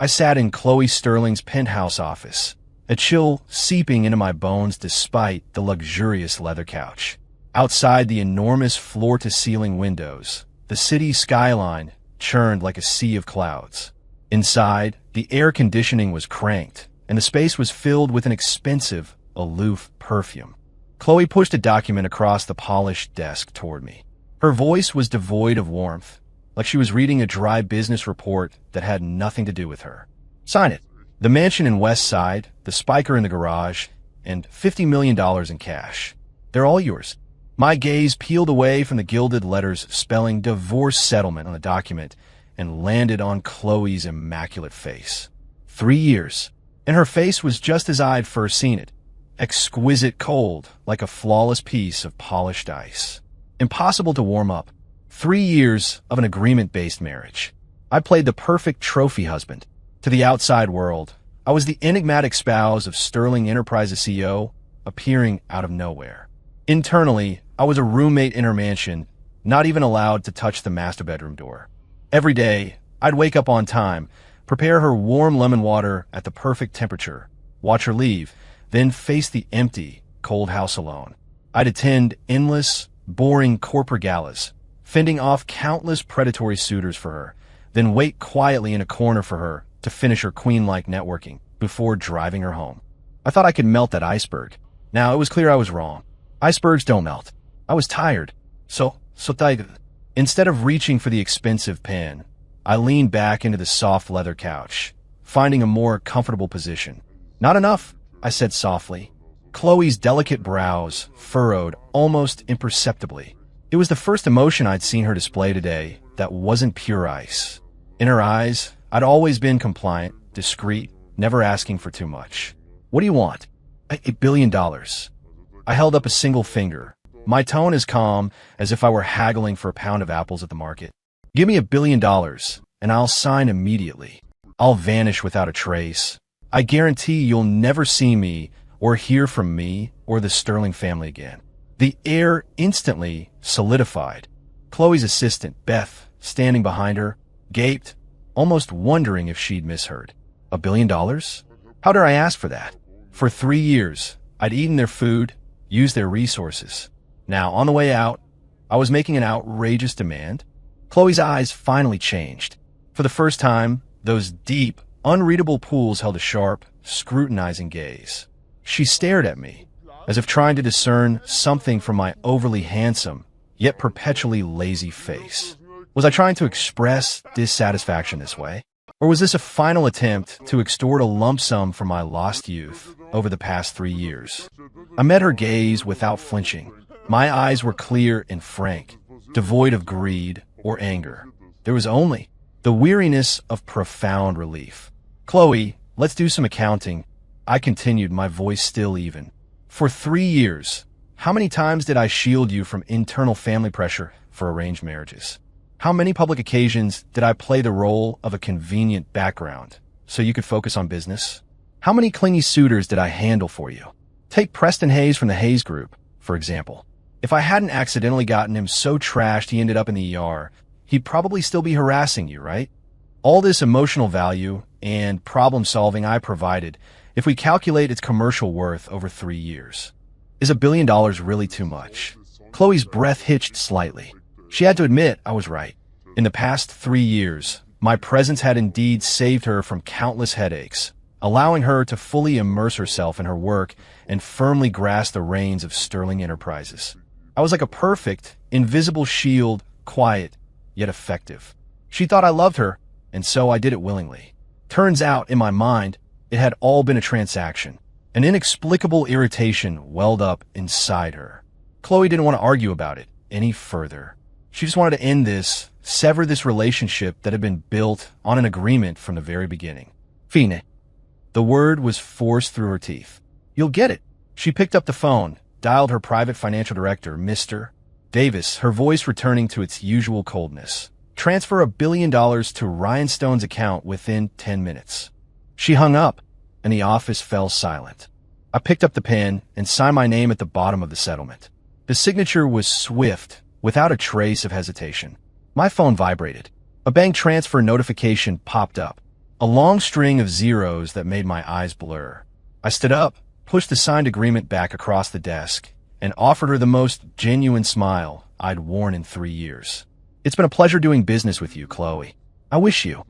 I sat in Chloe Sterling's penthouse office, a chill seeping into my bones despite the luxurious leather couch. Outside the enormous floor-to-ceiling windows, the city skyline churned like a sea of clouds. Inside, the air conditioning was cranked, and the space was filled with an expensive, aloof perfume. Chloe pushed a document across the polished desk toward me. Her voice was devoid of warmth, like she was reading a dry business report that had nothing to do with her. Sign it. The mansion in West Side, the spiker in the garage, and $50 million in cash. They're all yours. My gaze peeled away from the gilded letters spelling divorce settlement on the document and landed on Chloe's immaculate face. 3 years, and her face was just as I'd first seen it. Exquisite cold, like a flawless piece of polished ice. Impossible to warm up. 3 years of an agreement-based marriage. I played the perfect trophy husband. To the outside world, I was the enigmatic spouse of Sterling Enterprises CEO appearing out of nowhere. Internally, I was a roommate in her mansion, not even allowed to touch the master bedroom door. Every day, I'd wake up on time, prepare her warm lemon water at the perfect temperature, watch her leave, then face the empty, cold house alone. I'd attend endless, boring corporate galas, fending off countless predatory suitors for her, then wait quietly in a corner for her to finish her queen-like networking before driving her home. I thought I could melt that iceberg. Now, it was clear I was wrong. Icebergs don't melt. I was tired. So tired. Instead of reaching for the expensive pen, I leaned back into the soft leather couch, finding a more comfortable position. Not enough, I said softly. Chloe's delicate brows furrowed almost imperceptibly. It was the first emotion I'd seen her display today that wasn't pure ice. In her eyes, I'd always been compliant, discreet, never asking for too much. What do you want? $1 billion. I held up a single finger, my tone as calm as if I were haggling for a pound of apples at the market. Give me $1 billion, and I'll sign immediately. I'll vanish without a trace. I guarantee you'll never see me or hear from me or the Sterling family again. The air instantly solidified. Chloe's assistant, Beth, standing behind her, gaped, almost wondering if she'd misheard. $1 billion? How dare I ask for that? For 3 years, I'd eaten their food, used their resources. Now, on the way out, I was making an outrageous demand. Chloe's eyes finally changed. For the first time, those deep, unreadable pools held a sharp, scrutinizing gaze. She stared at me, as if trying to discern something from my overly handsome, yet perpetually lazy face. Was I trying to express dissatisfaction this way? Or was this a final attempt to extort a lump sum from my lost youth over the past 3 years? I met her gaze without flinching. My eyes were clear and frank, devoid of greed or anger. There was only the weariness of profound relief. Chloe, let's do some accounting. I continued, my voice still even. For 3 years, how many times did I shield you from internal family pressure for arranged marriages? How many public occasions did I play the role of a convenient background so you could focus on business? How many clingy suitors did I handle for you? Take Preston Hayes from the Hayes Group, for example. If I hadn't accidentally gotten him so trashed he ended up in the ER, he'd probably still be harassing you, right? All this emotional value and problem solving I provided, if we calculate its commercial worth over 3 years. Is $1 billion really too much? Chloe's breath hitched slightly. She had to admit I was right. In the past 3 years, my presence had indeed saved her from countless headaches, allowing her to fully immerse herself in her work and firmly grasp the reins of Sterling Enterprises. I was like a perfect, invisible shield, quiet, yet effective. She thought I loved her, and so I did it willingly. Turns out, in my mind, it had all been a transaction. An inexplicable irritation welled up inside her. Chloe didn't want to argue about it any further. She just wanted to end this, sever this relationship that had been built on an agreement from the very beginning. Fine. The word was forced through her teeth. You'll get it. She picked up the phone, dialed her private financial director, Mr. Davis, her voice returning to its usual coldness. Transfer $1 billion to Ryan Stone's account within 10 minutes. She hung up, and the office fell silent. I picked up the pen and signed my name at the bottom of the settlement. The signature was swift, without a trace of hesitation. My phone vibrated. A bank transfer notification popped up. A long string of zeros that made my eyes blur. I stood up, pushed the signed agreement back across the desk, and offered her the most genuine smile I'd worn in 3 years. It's been a pleasure doing business with you, Chloe. I wish you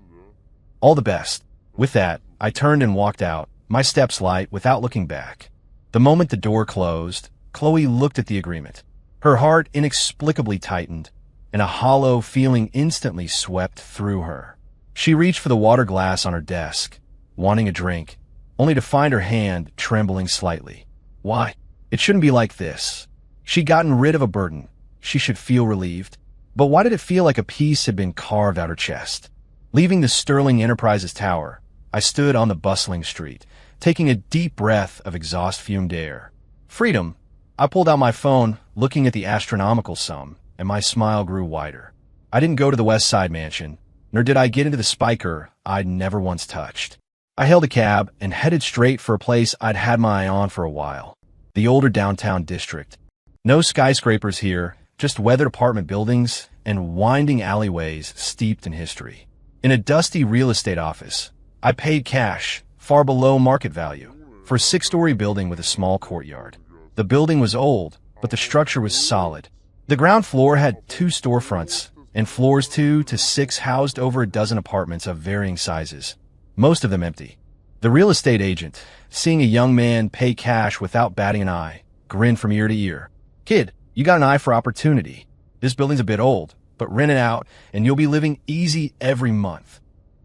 all the best. With that, I turned and walked out, my steps light without looking back. The moment the door closed, Chloe looked at the agreement. Her heart inexplicably tightened, and a hollow feeling instantly swept through her. She reached for the water glass on her desk, wanting a drink, only to find her hand trembling slightly. Why? It shouldn't be like this. She'd gotten rid of a burden. She should feel relieved. But why did it feel like a piece had been carved out her chest? Leaving the Sterling Enterprises tower, I stood on the bustling street, taking a deep breath of exhaust-fumed air. Freedom. I pulled out my phone, looking at the astronomical sum, and my smile grew wider. I didn't go to the West Side mansion, nor did I get into the spiker I'd never once touched. I hailed a cab and headed straight for a place I'd had my eye on for a while. The older downtown district. No skyscrapers here, just weathered apartment buildings and winding alleyways steeped in history. In a dusty real estate office, I paid cash, far below market value, for a 6-story building with a small courtyard. The building was old, but the structure was solid. The ground floor had 2 storefronts, and floors 2 to 6 housed over a dozen apartments of varying sizes, most of them empty. The real estate agent, seeing a young man pay cash without batting an eye, grinned from ear to ear. Kid, you got an eye for opportunity. This building's a bit old, but rent it out, and you'll be living easy every month.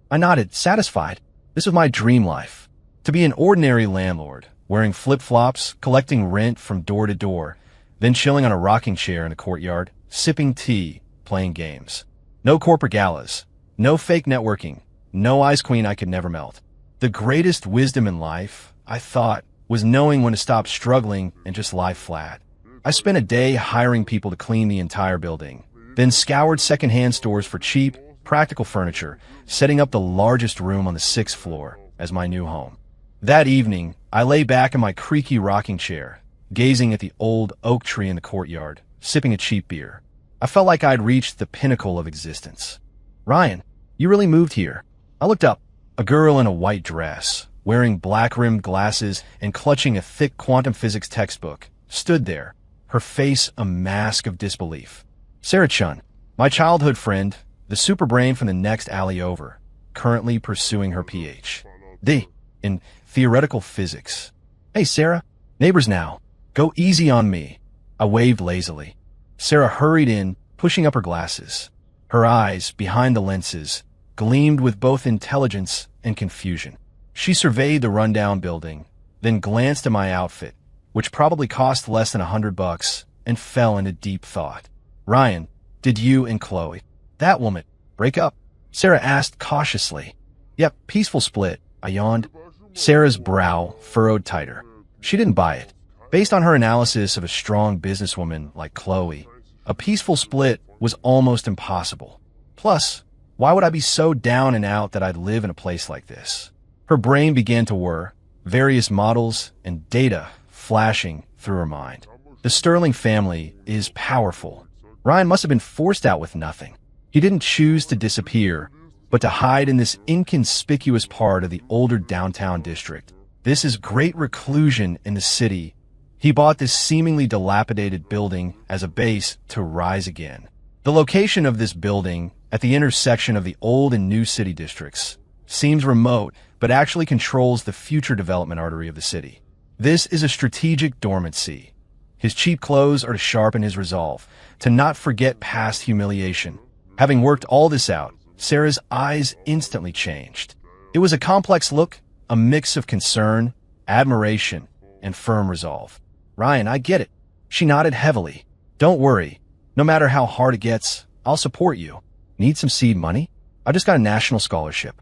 I nodded, satisfied. This was my dream life. To be an ordinary landlord, wearing flip-flops, collecting rent from door to door, then chilling on a rocking chair in the courtyard, sipping tea, playing games. No corporate galas, no fake networking, no ice queen I could never melt. The greatest wisdom in life, I thought, was knowing when to stop struggling and just lie flat. I spent a day hiring people to clean the entire building, then scoured secondhand stores for cheap, practical furniture, setting up the largest room on the 6th floor as my new home. That evening, I lay back in my creaky rocking chair, gazing at the old oak tree in the courtyard, sipping a cheap beer. I felt like I'd reached the pinnacle of existence. Ryan, you really moved here. I looked up. A girl in a white dress, wearing black-rimmed glasses and clutching a thick quantum physics textbook, stood there, her face a mask of disbelief. Sarah Chun, my childhood friend, the super brain from the next alley over, currently pursuing her Ph.D. in theoretical physics. Hey, Sarah, neighbors now. Go easy on me. I waved lazily. Sarah hurried in, pushing up her glasses. Her eyes, behind the lenses, gleamed with both intelligence and confusion. She surveyed the rundown building, then glanced at my outfit, which probably cost less than $100, and fell into deep thought. Ryan, did you and Chloe, that woman, break up? Sarah asked cautiously. Yep, peaceful split, I yawned. Sarah's brow furrowed tighter. She didn't buy it. Based on her analysis of a strong businesswoman like Chloe, a peaceful split was almost impossible. Plus, why would I be so down and out that I'd live in a place like this? Her brain began to whir, various models and data flashing through her mind. The Sterling family is powerful. Ryan must have been forced out with nothing. He didn't choose to disappear, but to hide in this inconspicuous part of the older downtown district. This is great reclusion in the city. He bought this seemingly dilapidated building as a base to rise again. The location of this building, at the intersection of the old and new city districts, seems remote, but actually controls the future development artery of the city. This is a strategic dormancy. His cheap clothes are to sharpen his resolve, to not forget past humiliation. Having worked all this out, Sarah's eyes instantly changed. It was a complex look, a mix of concern, admiration, and firm resolve. Ryan, I get it. She nodded heavily. Don't worry. No matter how hard it gets, I'll support you. Need some seed money? I just got a national scholarship.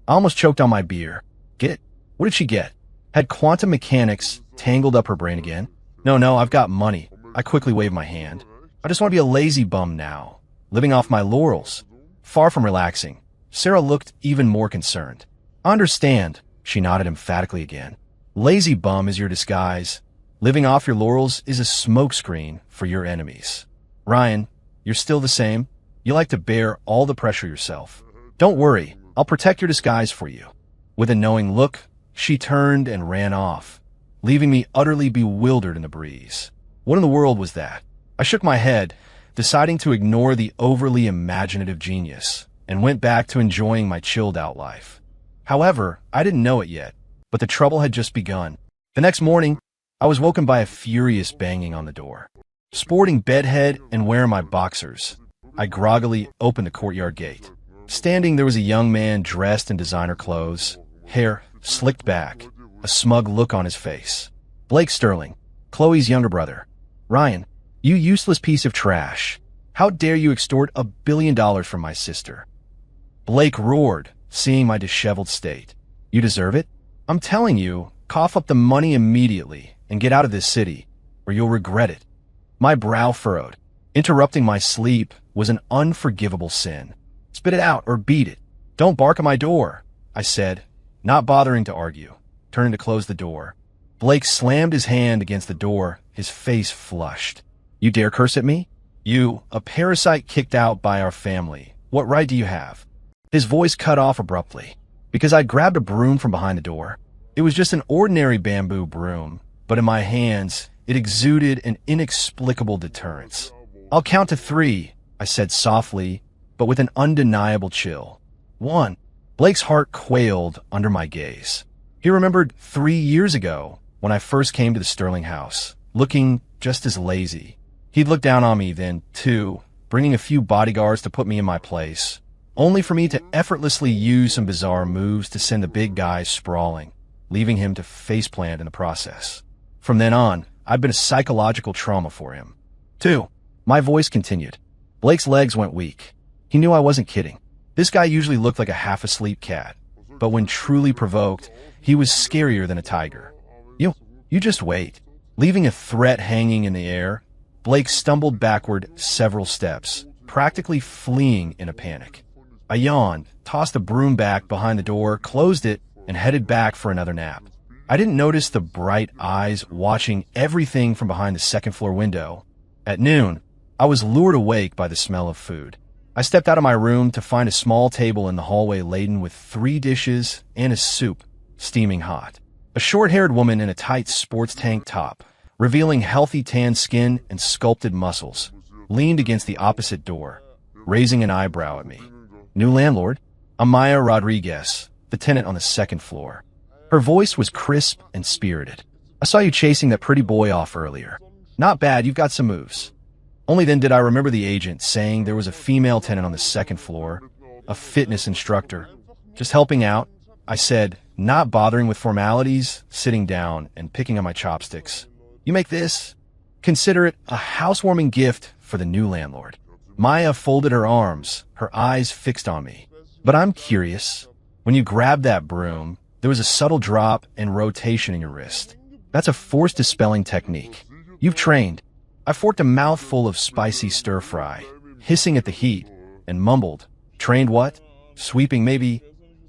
I almost choked on my beer. Get it? What did she get? Had quantum mechanics tangled up her brain again? No, I've got money. I quickly waved my hand. I just want to be a lazy bum now, living off my laurels. Far from relaxing, Sarah looked even more concerned. I understand, she nodded emphatically again. Lazy bum is your disguise. Living off your laurels is a smokescreen for your enemies. Ryan, you're still the same. You like to bear all the pressure yourself. Don't worry, I'll protect your disguise for you." With a knowing look, she turned and ran off, leaving me utterly bewildered in the breeze. What in the world was that? I shook my head, deciding to ignore the overly imaginative genius, and went back to enjoying my chilled-out life. However, I didn't know it yet, but the trouble had just begun. The next morning, I was woken by a furious banging on the door. Sporting bedhead and wearing my boxers, I groggily opened the courtyard gate. Standing, there was a young man dressed in designer clothes, hair slicked back, a smug look on his face. "Blake Sterling, Chloe's younger brother. Ryan, you useless piece of trash. How dare you extort $1 billion from my sister?" Blake roared, seeing my disheveled state. "You deserve it. I'm telling you, cough up the money immediately and get out of this city, or you'll regret it." My brow furrowed. Interrupting my sleep was an unforgivable sin. "Spit it out or beat it. Don't bark at my door," I said, not bothering to argue, turning to close the door. Blake slammed his hand against the door, his face flushed. "You dare curse at me? You, a parasite kicked out by our family. What right do you have?" His voice cut off abruptly, because I grabbed a broom from behind the door. It was just an ordinary bamboo broom, but in my hands, it exuded an inexplicable deterrence. "I'll count to 3, I said softly, but with an undeniable chill. 1. Blake's heart quailed under my gaze. He remembered 3 years ago when I first came to the Sterling house, looking just as lazy. He'd look down on me then, 2, bringing a few bodyguards to put me in my place, only for me to effortlessly use some bizarre moves to send the big guy sprawling, leaving him to faceplant in the process. From then on, I'd been a psychological trauma for him. 2. My voice continued. Blake's legs went weak. He knew I wasn't kidding. This guy usually looked like a half-asleep cat, but when truly provoked, he was scarier than a tiger. You just wait." Leaving a threat hanging in the air, Blake stumbled backward several steps, practically fleeing in a panic. I yawned, tossed the broom back behind the door, closed it, and headed back for another nap. I didn't notice the bright eyes watching everything from behind the second-floor window. At noon, I was lured awake by the smell of food. I stepped out of my room to find a small table in the hallway laden with 3 dishes and a soup, steaming hot. A short-haired woman in a tight sports tank top, revealing healthy tan skin and sculpted muscles, leaned against the opposite door, raising an eyebrow at me. "New landlord?" Amaya Rodriguez, the tenant on the second floor. Her voice was crisp and spirited. "I saw you chasing that pretty boy off earlier. Not bad, you've got some moves." Only then did I remember the agent saying there was a female tenant on the second floor, a fitness instructor. "Just helping out," I said, not bothering with formalities, sitting down and picking up my chopsticks. "You make this? Consider it a housewarming gift for the new landlord." Maya folded her arms, her eyes fixed on me. "But I'm curious. When you grabbed that broom, there was a subtle drop and rotation in your wrist. That's a force-dispelling technique. You've trained." I forked a mouthful of spicy stir-fry, hissing at the heat, and mumbled, "Trained what? Sweeping, maybe?"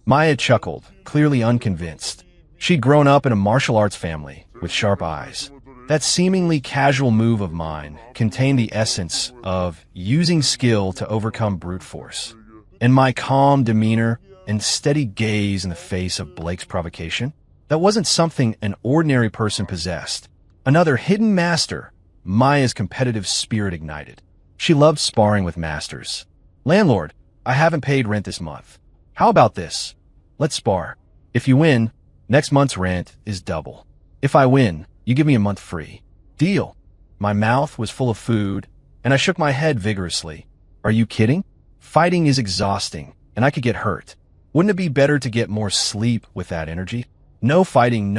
Maya chuckled, clearly unconvinced. She'd grown up in a martial arts family, with sharp eyes. That seemingly casual move of mine contained the essence of using skill to overcome brute force. And my calm demeanor and steady gaze in the face of Blake's provocation, that wasn't something an ordinary person possessed. Another hidden master. Maya's competitive spirit ignited. She loved sparring with masters. "Landlord, I haven't paid rent this month. How about this? Let's spar. If you win, next month's rent is double. If I win, you give me a month free. Deal." My mouth was full of food, and I shook my head vigorously. "Are you kidding? Fighting is exhausting, and I could get hurt. Wouldn't it be better to get more sleep with that energy?" No fighting,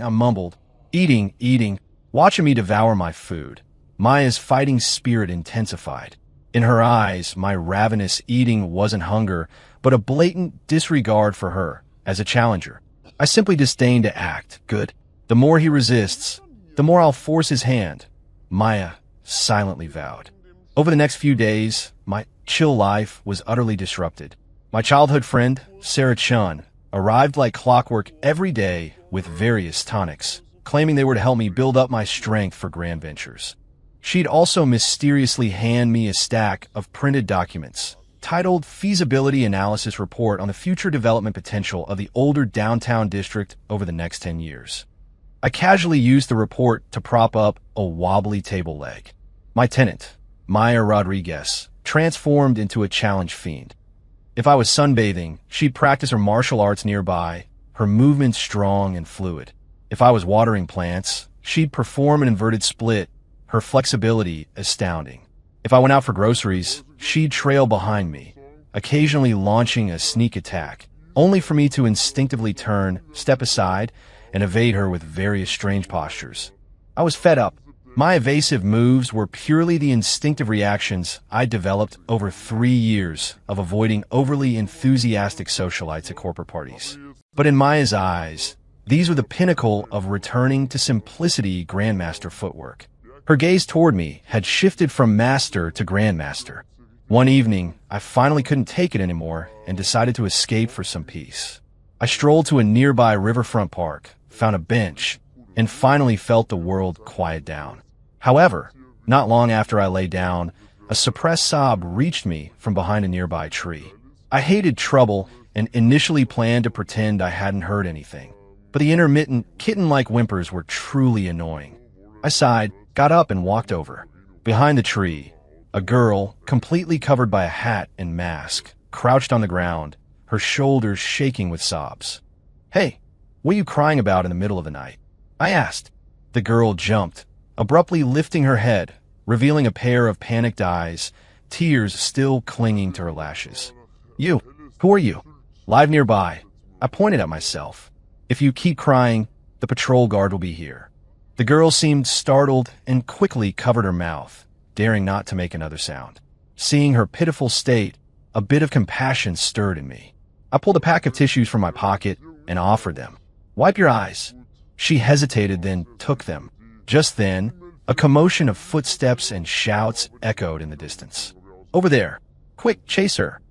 I mumbled. Eating, watching me devour my food. Maya's fighting spirit intensified. In her eyes, my ravenous eating wasn't hunger, but a blatant disregard for her as a challenger. I simply disdained to act. "Good. The more he resists, the more I'll force his hand," Maya silently vowed. Over the next few days, my chill life was utterly disrupted. My childhood friend, Sarah Chun, arrived like clockwork every day with various tonics, claiming they were to help me build up my strength for grand ventures. She'd also mysteriously hand me a stack of printed documents, titled Feasibility Analysis Report on the Future Development Potential of the Older Downtown District over the Next 10 Years. I casually used the report to prop up a wobbly table leg. My tenant, Maya Rodriguez, transformed into a challenge fiend. If I was sunbathing, she'd practice her martial arts nearby, her movements strong and fluid. If I was watering plants, she'd perform an inverted split, her flexibility astounding. If I went out for groceries, she'd trail behind me, occasionally launching a sneak attack, only for me to instinctively turn, step aside, and evade her with various strange postures. I was fed up. My evasive moves were purely the instinctive reactions I developed over 3 years of avoiding overly enthusiastic socialites at corporate parties. But in Maya's eyes, these were the pinnacle of returning to simplicity grandmaster footwork. Her gaze toward me had shifted from master to grandmaster. One evening, I finally couldn't take it anymore and decided to escape for some peace. I strolled to a nearby riverfront park, found a bench, and finally felt the world quiet down. However, not long after I lay down, a suppressed sob reached me from behind a nearby tree. I hated trouble and initially planned to pretend I hadn't heard anything, but the intermittent, kitten-like whimpers were truly annoying. I sighed, got up, and walked over. Behind the tree, a girl, completely covered by a hat and mask, crouched on the ground, her shoulders shaking with sobs. "Hey, what are you crying about in the middle of the night?" I asked. The girl jumped, abruptly lifting her head, revealing a pair of panicked eyes, tears still clinging to her lashes. "You, who are you?" "Live nearby." I pointed at myself. "If you keep crying, the patrol guard will be here." The girl seemed startled and quickly covered her mouth, daring not to make another sound. Seeing her pitiful state, a bit of compassion stirred in me. I pulled a pack of tissues from my pocket and offered them. "Wipe your eyes." She hesitated, then took them. Just then, a commotion of footsteps and shouts echoed in the distance. "Over there! Quick, chase her!"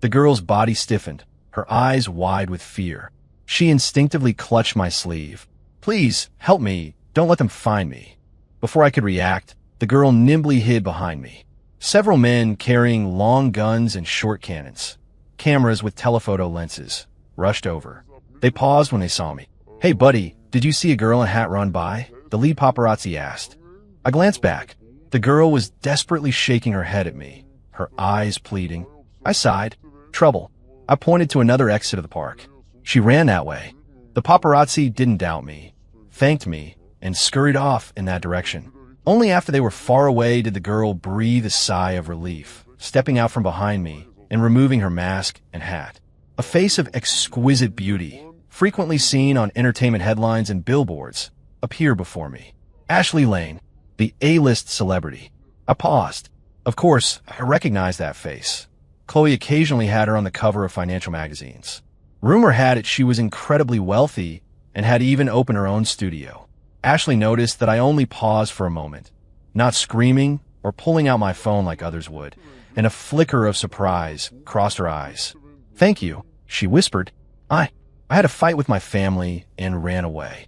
The girl's body stiffened, her eyes wide with fear. She instinctively clutched my sleeve. "Please, help me. Don't let them find me." Before I could react, the girl nimbly hid behind me. Several men carrying long guns and short cannons, cameras with telephoto lenses, rushed over. They paused when they saw me. "Hey buddy, did you see a girl in a hat run by?" the lead paparazzi asked. I glanced back. The girl was desperately shaking her head at me, her eyes pleading. I sighed. "Trouble." I pointed to another exit of the park. She ran that way. The paparazzi didn't doubt me, thanked me, and scurried off in that direction. Only after they were far away did the girl breathe a sigh of relief, stepping out from behind me and removing her mask and hat. A face of exquisite beauty, frequently seen on entertainment headlines and billboards, appeared before me. Ashley Lane, the A-list celebrity. I paused. Of course, I recognized that face. Chloe occasionally had her on the cover of financial magazines. Rumor had it she was incredibly wealthy and had even opened her own studio. Ashley noticed that I only paused for a moment, not screaming or pulling out my phone like others would, and a flicker of surprise crossed her eyes. "Thank you," she whispered. I had a fight with my family and ran away."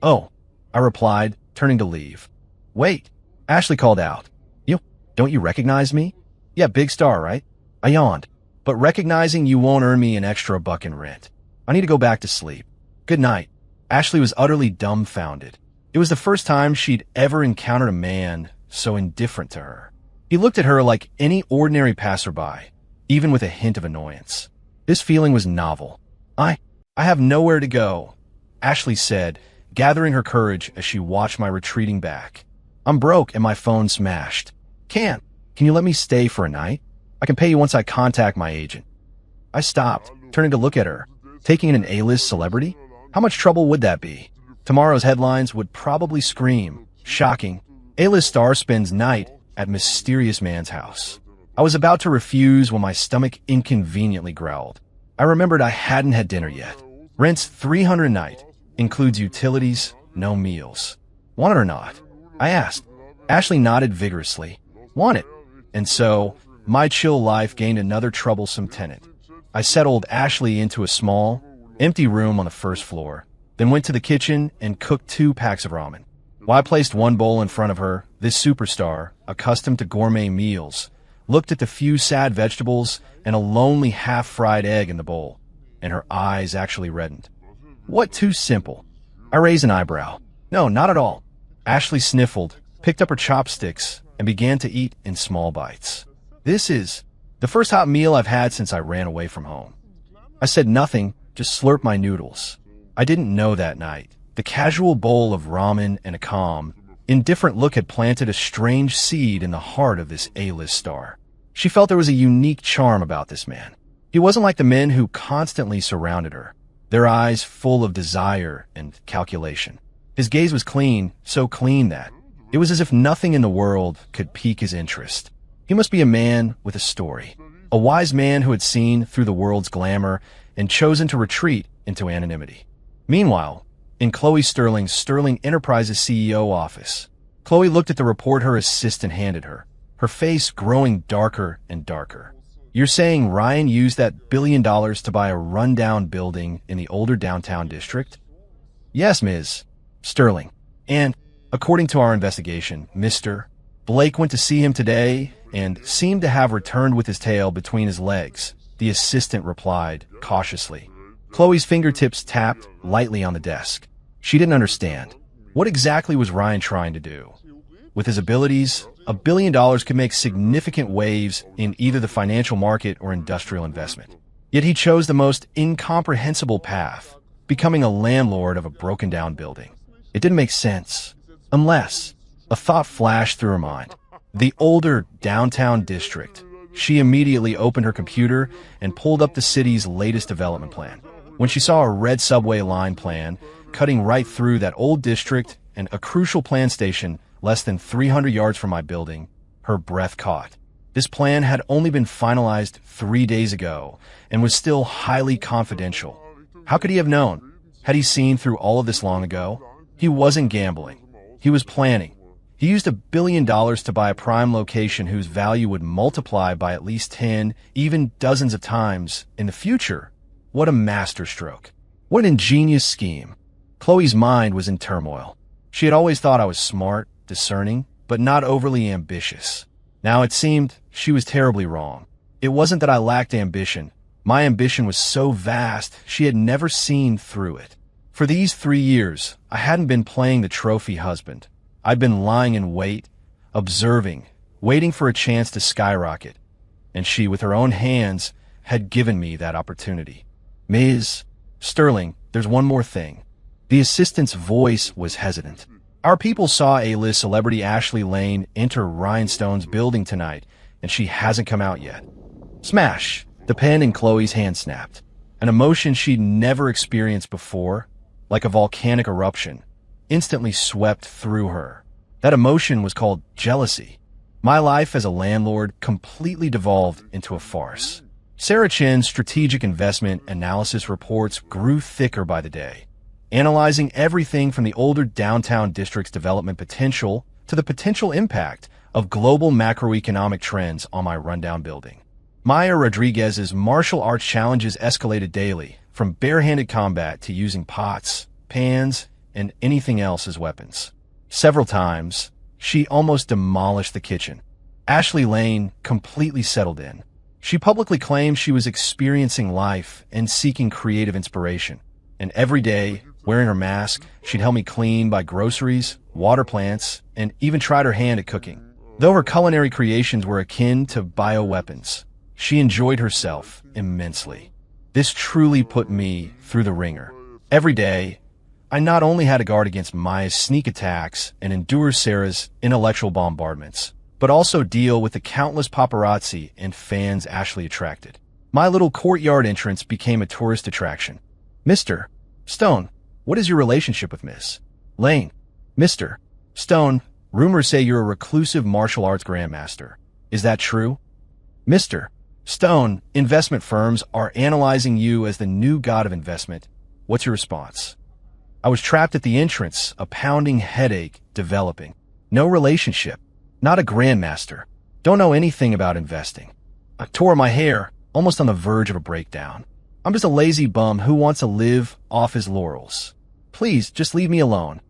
"Oh," I replied, turning to leave. "Wait," Ashley called out. Don't you recognize me?" "Yeah, big star, right?" I yawned. "But recognizing you won't earn me an extra buck in rent. I need to go back to sleep. Good night." Ashley was utterly dumbfounded. It was the first time she'd ever encountered a man so indifferent to her. He looked at her like any ordinary passerby, even with a hint of annoyance. This feeling was novel. I have nowhere to go," Ashley said, gathering her courage as she watched my retreating back. "I'm broke and my phone's smashed. Can you let me stay for a night? I can pay you once I contact my agent." I stopped, turning to look at her. Taking in an A-list celebrity? How much trouble would that be? Tomorrow's headlines would probably scream, "Shocking. A-list star spends night at mysterious man's house." I was about to refuse when my stomach inconveniently growled. I remembered I hadn't had dinner yet. Rent's $300 a night, includes utilities, no meals. "Want it or not?" I asked. Ashley nodded vigorously. "Want it." And so, my chill life gained another troublesome tenant. I settled Ashley into a small, empty room on the first floor, then went to the kitchen and cooked 2 packs of ramen. While I placed one bowl in front of her, this superstar, accustomed to gourmet meals, looked at the few sad vegetables and a lonely half-fried egg in the bowl, and her eyes actually reddened. What too simple? I raised an eyebrow. No, not at all. Ashley sniffled, picked up her chopsticks, and began to eat in small bites. This is the first hot meal I've had since I ran away from home. I said nothing, just slurped my noodles. I didn't know that night. The casual bowl of ramen and a calm, indifferent look had planted a strange seed in the heart of this A-list star. She felt there was a unique charm about this man. He wasn't like the men who constantly surrounded her, their eyes full of desire and calculation. His gaze was clean, so clean that it was as if nothing in the world could pique his interest. He must be a man with a story, a wise man who had seen through the world's glamour and chosen to retreat into anonymity. Meanwhile, in Chloe Sterling's Sterling Enterprises CEO office, Chloe looked at the report her assistant handed her, her face growing darker and darker. You're saying Ryan used that $1 billion to buy a rundown building in the older downtown district? Yes, Ms. Sterling. And, according to our investigation, Mr. Blake went to see him today and seemed to have returned with his tail between his legs, the assistant replied, cautiously. Chloe's fingertips tapped lightly on the desk. She didn't understand. What exactly was Ryan trying to do? With his abilities, $1 billion could make significant waves in either the financial market or industrial investment. Yet he chose the most incomprehensible path, becoming a landlord of a broken-down building. It didn't make sense. Unless a thought flashed through her mind. The older downtown district. She immediately opened her computer and pulled up the city's latest development plan. When she saw a red subway line plan cutting right through that old district and a crucial plan station less than 300 yards from my building, her breath caught. This plan had only been finalized 3 days ago and was still highly confidential. How could he have known? Had he seen through all of this long ago? He wasn't gambling. He was planning. He used $1 billion to buy a prime location whose value would multiply by at least 10, even dozens of times in the future. What a masterstroke. What an ingenious scheme. Chloe's mind was in turmoil. She had always thought I was smart, discerning, but not overly ambitious. Now it seemed she was terribly wrong. It wasn't that I lacked ambition. My ambition was so vast, she had never seen through it. For these 3 years, I hadn't been playing the trophy husband. I'd been lying in wait, observing, waiting for a chance to skyrocket. And she, with her own hands, had given me that opportunity. Ms. Sterling, there's one more thing. The assistant's voice was hesitant. Our people saw A-list celebrity Ashley Lane enter Rhinestone's building tonight, and she hasn't come out yet. Smash! The pen in Chloe's hand snapped. An emotion she'd never experienced before, like a volcanic eruption, instantly swept through her. That emotion was called jealousy. My life as a landlord completely devolved into a farce. Sarah Chin's strategic investment analysis reports grew thicker by the day, analyzing everything from the older downtown district's development potential to the potential impact of global macroeconomic trends on my rundown building. Maya Rodriguez's martial arts challenges escalated daily, from barehanded combat to using pots, pans, and anything else as weapons. Several times, she almost demolished the kitchen. Ashley Lane completely settled in. She publicly claimed she was experiencing life and seeking creative inspiration. And every day, wearing her mask, she'd help me clean, buy groceries, water plants, and even tried her hand at cooking. Though her culinary creations were akin to bioweapons, she enjoyed herself immensely. This truly put me through the ringer. Every day, I not only had to guard against Maya's sneak attacks and endure Sarah's intellectual bombardments, but also deal with the countless paparazzi and fans Ashley attracted. My little courtyard entrance became a tourist attraction. Mr. Stone, what is your relationship with Miss Lane? Mr. Stone, rumors say you're a reclusive martial arts grandmaster. Is that true? Mr. Stone, investment firms are analyzing you as the new god of investment. What's your response? I was trapped at the entrance, a pounding headache developing. No relationship. Not a grandmaster. Don't know anything about investing. I tore my hair, almost on the verge of a breakdown. I'm just a lazy bum who wants to live off his laurels. Please, just leave me alone.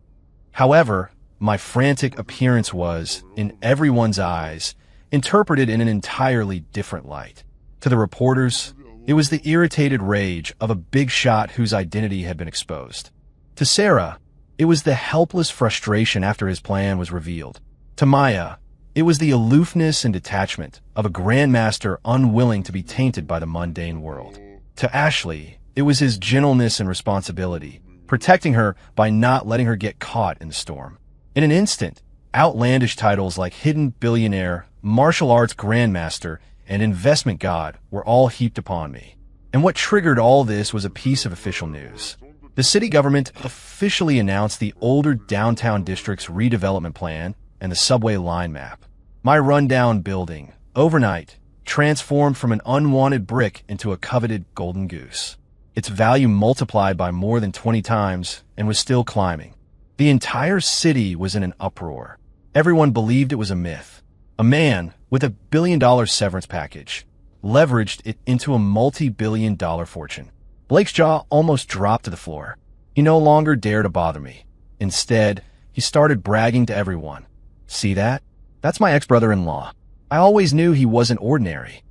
However, my frantic appearance was, in everyone's eyes, interpreted in an entirely different light. To the reporters, it was the irritated rage of a big shot whose identity had been exposed. To Sarah, it was the helpless frustration after his plan was revealed. To Maya, it was the aloofness and detachment of a grandmaster unwilling to be tainted by the mundane world. To Ashley, it was his gentleness and responsibility, protecting her by not letting her get caught in the storm. In an instant, outlandish titles like Hidden Billionaire, Martial Arts Grandmaster, and Investment God were all heaped upon me. And what triggered all this was a piece of official news. The city government officially announced the older downtown district's redevelopment plan and the subway line map. My rundown building, overnight, transformed from an unwanted brick into a coveted golden goose. Its value multiplied by more than 20 times and was still climbing. The entire city was in an uproar. Everyone believed it was a myth. A man with $1 billion severance package leveraged it into a multi-billion-dollar fortune. Blake's jaw almost dropped to the floor. He no longer dared to bother me. Instead, he started bragging to everyone. See that? That's my ex-brother-in-law. I always knew he wasn't ordinary.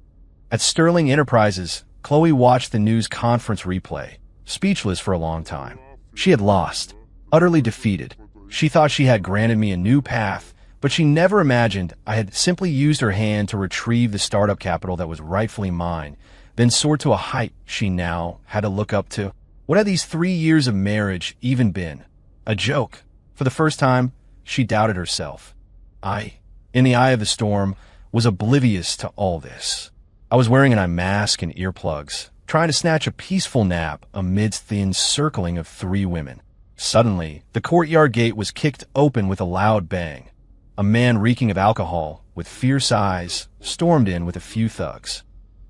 At Sterling Enterprises, Chloe watched the news conference replay, speechless for a long time. She had lost, utterly defeated. She thought she had granted me a new path, but she never imagined I had simply used her hand to retrieve the startup capital that was rightfully mine, then soared to a height she now had to look up to. What had these 3 years of marriage even been? A joke. For the first time, she doubted herself. I, in the eye of the storm, was oblivious to all this. I was wearing an eye mask and earplugs, trying to snatch a peaceful nap amidst the encircling of 3 women. Suddenly, the courtyard gate was kicked open with a loud bang. A man reeking of alcohol, with fierce eyes, stormed in with a few thugs.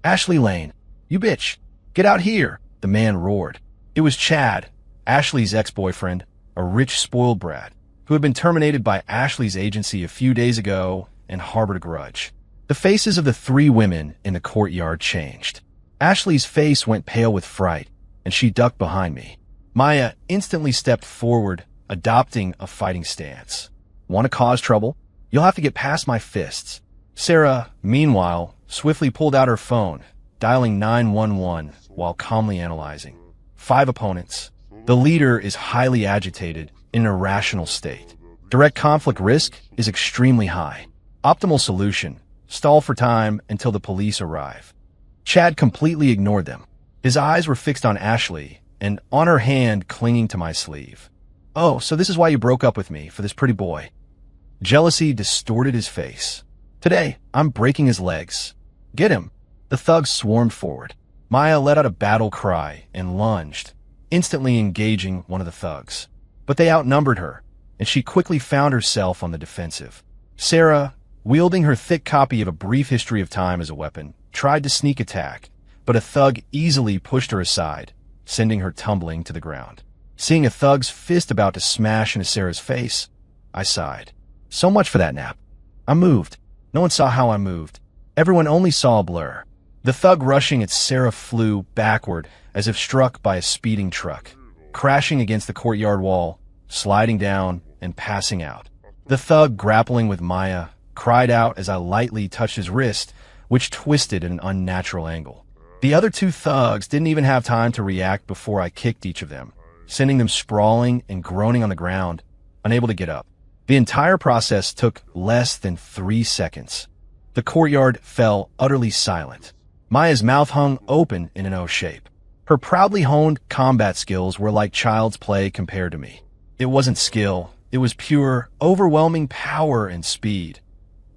"Ashley Lane, you bitch, get out here," the man roared. It was Chad, Ashley's ex-boyfriend, a rich, spoiled brat, who had been terminated by Ashley's agency a few days ago and harbored a grudge. The faces of the 3 women in the courtyard changed. Ashley's face went pale with fright, and she ducked behind me. Maya instantly stepped forward, adopting a fighting stance. "Want to cause trouble? You'll have to get past my fists." Sarah, meanwhile, swiftly pulled out her phone, dialing 911 while calmly analyzing. 5 opponents. The leader is highly agitated, in an irrational state. Direct conflict risk is extremely high. Optimal solution: stall for time until the police arrive. Chad completely ignored them. His eyes were fixed on Ashley, and on her hand clinging to my sleeve. "Oh, so this is why you broke up with me, for this pretty boy." Jealousy distorted his face. "Today, I'm breaking his legs. Get him." The thugs swarmed forward. Maya let out a battle cry and lunged, instantly engaging one of the thugs. But they outnumbered her, and she quickly found herself on the defensive. Sarah, wielding her thick copy of A Brief History of Time as a weapon, tried to sneak attack, but a thug easily pushed her aside, sending her tumbling to the ground. Seeing a thug's fist about to smash into Sarah's face, I sighed. So much for that nap. I moved. No one saw how I moved. Everyone only saw a blur. The thug rushing at Sarah flew backward as if struck by a speeding truck, crashing against the courtyard wall, sliding down, and passing out. The thug, grappling with Maya, cried out as I lightly touched his wrist, which twisted at an unnatural angle. The other 2 thugs didn't even have time to react before I kicked each of them, sending them sprawling and groaning on the ground, unable to get up. The entire process took less than 3 seconds. The courtyard fell utterly silent. Maya's mouth hung open in an O shape. Her proudly honed combat skills were like child's play compared to me. It wasn't skill. It was pure, overwhelming power and speed.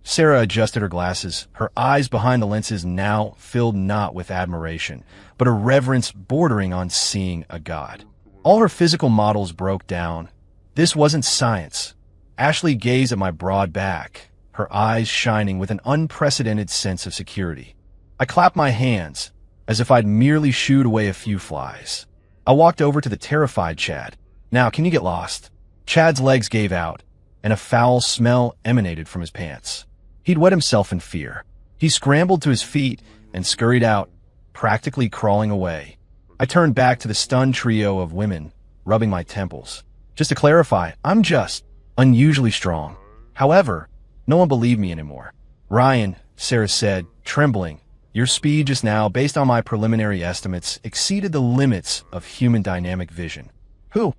Sarah adjusted her glasses, her eyes behind the lenses now filled not with admiration, but a reverence bordering on seeing a god. All her physical models broke down. This wasn't science. Ashley gazed at my broad back, her eyes shining with an unprecedented sense of security. I clapped my hands, as if I'd merely shooed away a few flies. I walked over to the terrified Chad. "Now, can you get lost?" Chad's legs gave out, and a foul smell emanated from his pants. He'd wet himself in fear. He scrambled to his feet and scurried out, practically crawling away. I turned back to the stunned trio of women, rubbing my temples. Just to clarify, I'm just unusually strong. However, no one believed me anymore. Ryan, Sarah said, trembling. Your speed just now, based on my preliminary estimates, exceeded the limits of human dynamic vision. Who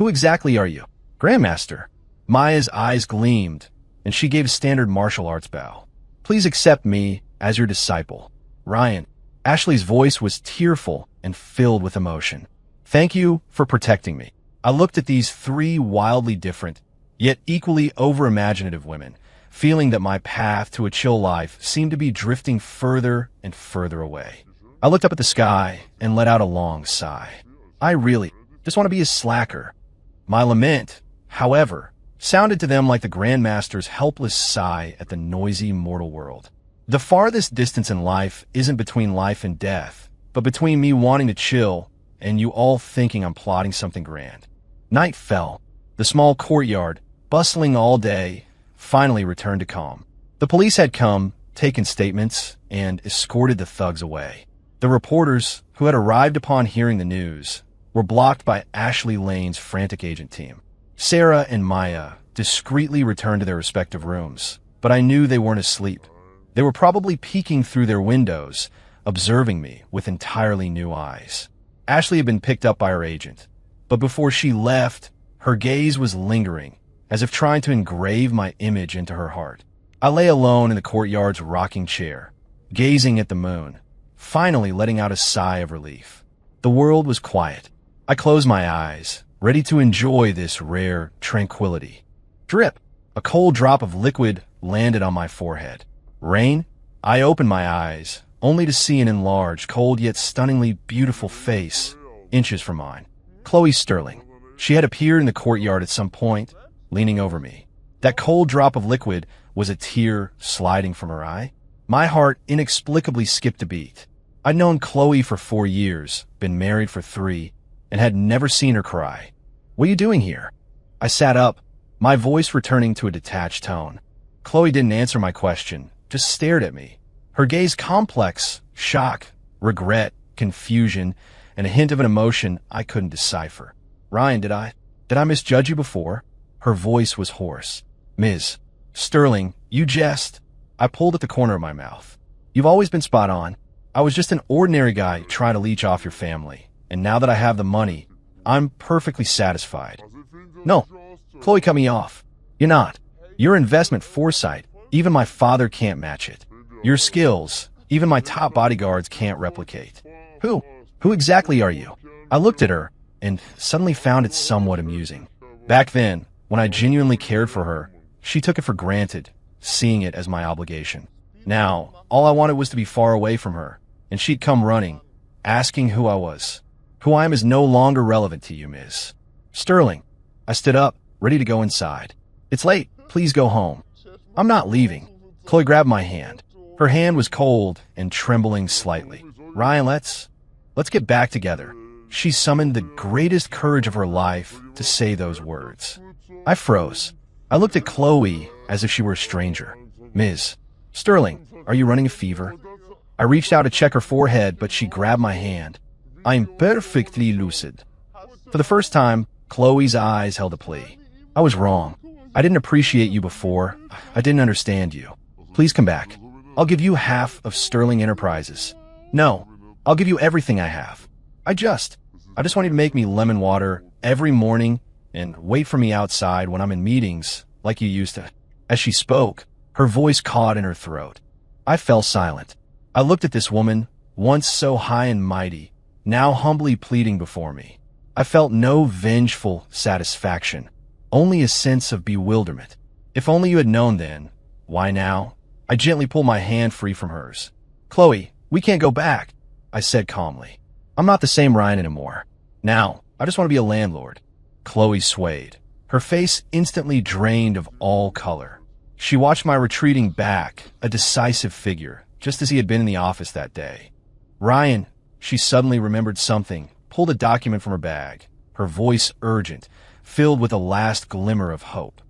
exactly are you? Grandmaster. Maya's eyes gleamed, and she gave a standard martial arts bow. Please accept me as your disciple. Ryan. Ashley's voice was tearful and filled with emotion. Thank you for protecting me. I looked at these three wildly different, yet equally over-imaginative women, feeling that my path to a chill life seemed to be drifting further and further away. I looked up at the sky and let out a long sigh. I really just want to be a slacker. My lament, however, sounded to them like the Grandmaster's helpless sigh at the noisy mortal world. The farthest distance in life isn't between life and death, but between me wanting to chill and you all thinking I'm plotting something grand. Night fell. The small courtyard, bustling all day, finally returned to calm. The police had come, taken statements, and escorted the thugs away. The reporters, who had arrived upon hearing the news, were blocked by Ashley Lane's frantic agent team. Sarah and Maya discreetly returned to their respective rooms, but I knew they weren't asleep. They were probably peeking through their windows, observing me with entirely new eyes. Ashley had been picked up by her agent, but before she left, her gaze was lingering, as if trying to engrave my image into her heart. I lay alone in the courtyard's rocking chair, gazing at the moon, finally letting out a sigh of relief. The world was quiet. I closed my eyes, ready to enjoy this rare tranquility. Drip! A cold drop of liquid landed on my forehead. Rain? I opened my eyes, only to see an enlarged, cold yet stunningly beautiful face, inches from mine. Chloe Sterling. She had appeared in the courtyard at some point, leaning over me. That cold drop of liquid was a tear sliding from her eye. My heart inexplicably skipped a beat. I'd known Chloe for 4 years, been married for 3, and had never seen her cry. What are you doing here? I sat up, my voice returning to a detached tone. Chloe didn't answer my question, just stared at me. Her gaze complex, shock, regret, confusion, and a hint of an emotion I couldn't decipher. Ryan, did I misjudge you before? Her voice was hoarse. Ms. Sterling, you jest. I pulled at the corner of my mouth. You've always been spot on. I was just an ordinary guy trying to leech off your family, and now that I have the money, I'm perfectly satisfied. No, Chloe, cut me off. You're not. Your investment foresight, even my father can't match it. Your skills, even my top bodyguards can't replicate. Who exactly are you? I looked at her and suddenly found it somewhat amusing. Back then, when I genuinely cared for her, she took it for granted, seeing it as my obligation. Now, all I wanted was to be far away from her, and she'd come running, asking who I was. Who I am is no longer relevant to you, Ms. Sterling. I stood up, ready to go inside. It's late. Please go home. I'm not leaving. Chloe grabbed my hand. Her hand was cold and trembling slightly. Ryan, let's get back together. She summoned the greatest courage of her life to say those words. I froze. I looked at Chloe as if she were a stranger. Ms. Sterling, are you running a fever? I reached out to check her forehead, but she grabbed my hand. I'm perfectly lucid. For the first time, Chloe's eyes held a plea. I was wrong. I didn't appreciate you before. I didn't understand you. Please come back. I'll give you half of Sterling Enterprises. No, I'll give you everything I have. I just want you to make me lemon water every morning and wait for me outside when I'm in meetings like you used to. As she spoke, her voice caught in her throat. I fell silent. I looked at this woman, once so high and mighty, now humbly pleading before me. I felt no vengeful satisfaction, only a sense of bewilderment. If only you had known then. Why now? I gently pulled my hand free from hers. Chloe, we can't go back, I said calmly. I'm not the same Ryan anymore. Now, I just want to be a landlord. Chloe swayed. Her face instantly drained of all color. She watched my retreating back, a decisive figure, just as he had been in the office that day. Ryan, she suddenly remembered something, pulled a document from her bag, her voice urgent, filled with a last glimmer of hope.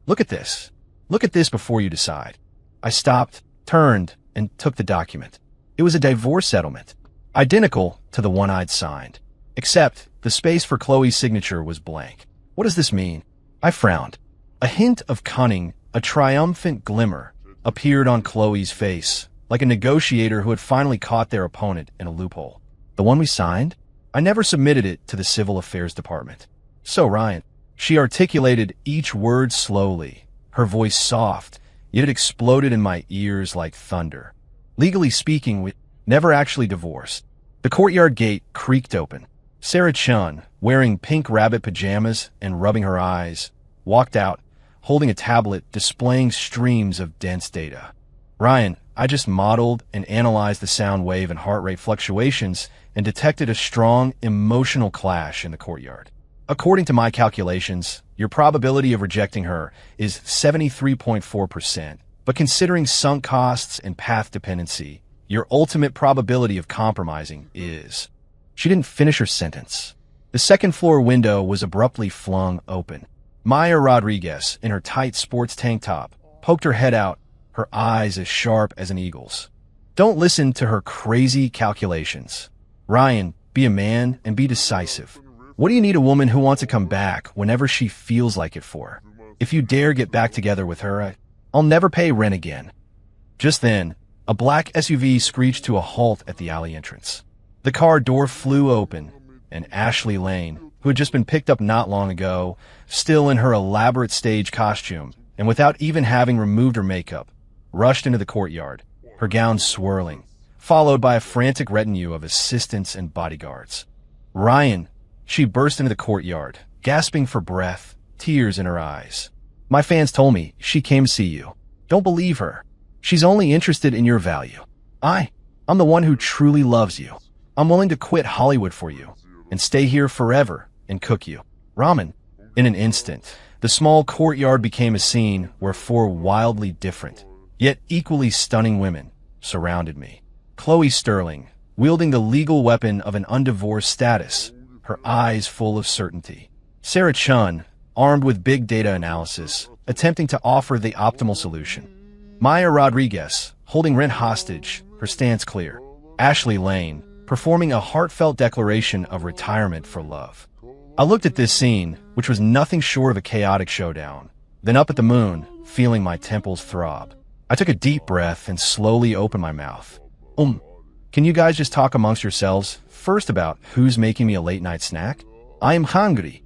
Look at this. Look at this before you decide. I stopped, turned, and took the document. It was a divorce settlement, identical to the one I'd signed, except the space for Chloe's signature was blank. What does this mean? I frowned. A hint of cunning, a triumphant glimmer, appeared on Chloe's face, like a negotiator who had finally caught their opponent in a loophole. The one we signed? I never submitted it to the Civil Affairs Department. So, Ryan. She articulated each word slowly, her voice soft, yet it exploded in my ears like thunder. Legally speaking, we never actually divorced. The courtyard gate creaked open. Sarah Chun, wearing pink rabbit pajamas and rubbing her eyes, walked out, holding a tablet displaying streams of dense data. Ryan, I just modeled and analyzed the sound wave and heart rate fluctuations and detected a strong emotional clash in the courtyard. According to my calculations, your probability of rejecting her is 73.4%, but considering sunk costs and path dependency, your ultimate probability of compromising is... She didn't finish her sentence. The second-floor window was abruptly flung open. Maya Rodriguez, in her tight sports tank top, poked her head out, her eyes as sharp as an eagle's. Don't listen to her crazy calculations. Ryan, be a man and be decisive. What do you need a woman who wants to come back whenever she feels like it for? If you dare get back together with her, I'll never pay rent again. Just then, a black SUV screeched to a halt at the alley entrance. The car door flew open, and Ashley Lane, who had just been picked up not long ago, still in her elaborate stage costume, and without even having removed her makeup, rushed into the courtyard, her gown swirling, followed by a frantic retinue of assistants and bodyguards. Ryan, she burst into the courtyard, gasping for breath, tears in her eyes. My fans told me she came to see you. Don't believe her. She's only interested in your value. I'm the one who truly loves you. I'm willing to quit Hollywood for you and stay here forever and cook you ramen. In an instant, the small courtyard became a scene where four wildly different, yet equally stunning women surrounded me. Chloe Sterling, wielding the legal weapon of an undivorced status, her eyes full of certainty. Sarah Chun, armed with big data analysis, attempting to offer the optimal solution. Maya Rodriguez, holding rent hostage, her stance clear. Ashley Lane, performing a heartfelt declaration of retirement for love. I looked at this scene, which was nothing short of a chaotic showdown, then up at the moon, feeling my temples throb. I took a deep breath and slowly opened my mouth. Can you guys just talk amongst yourselves first about who's making me a late-night snack? I am hungry.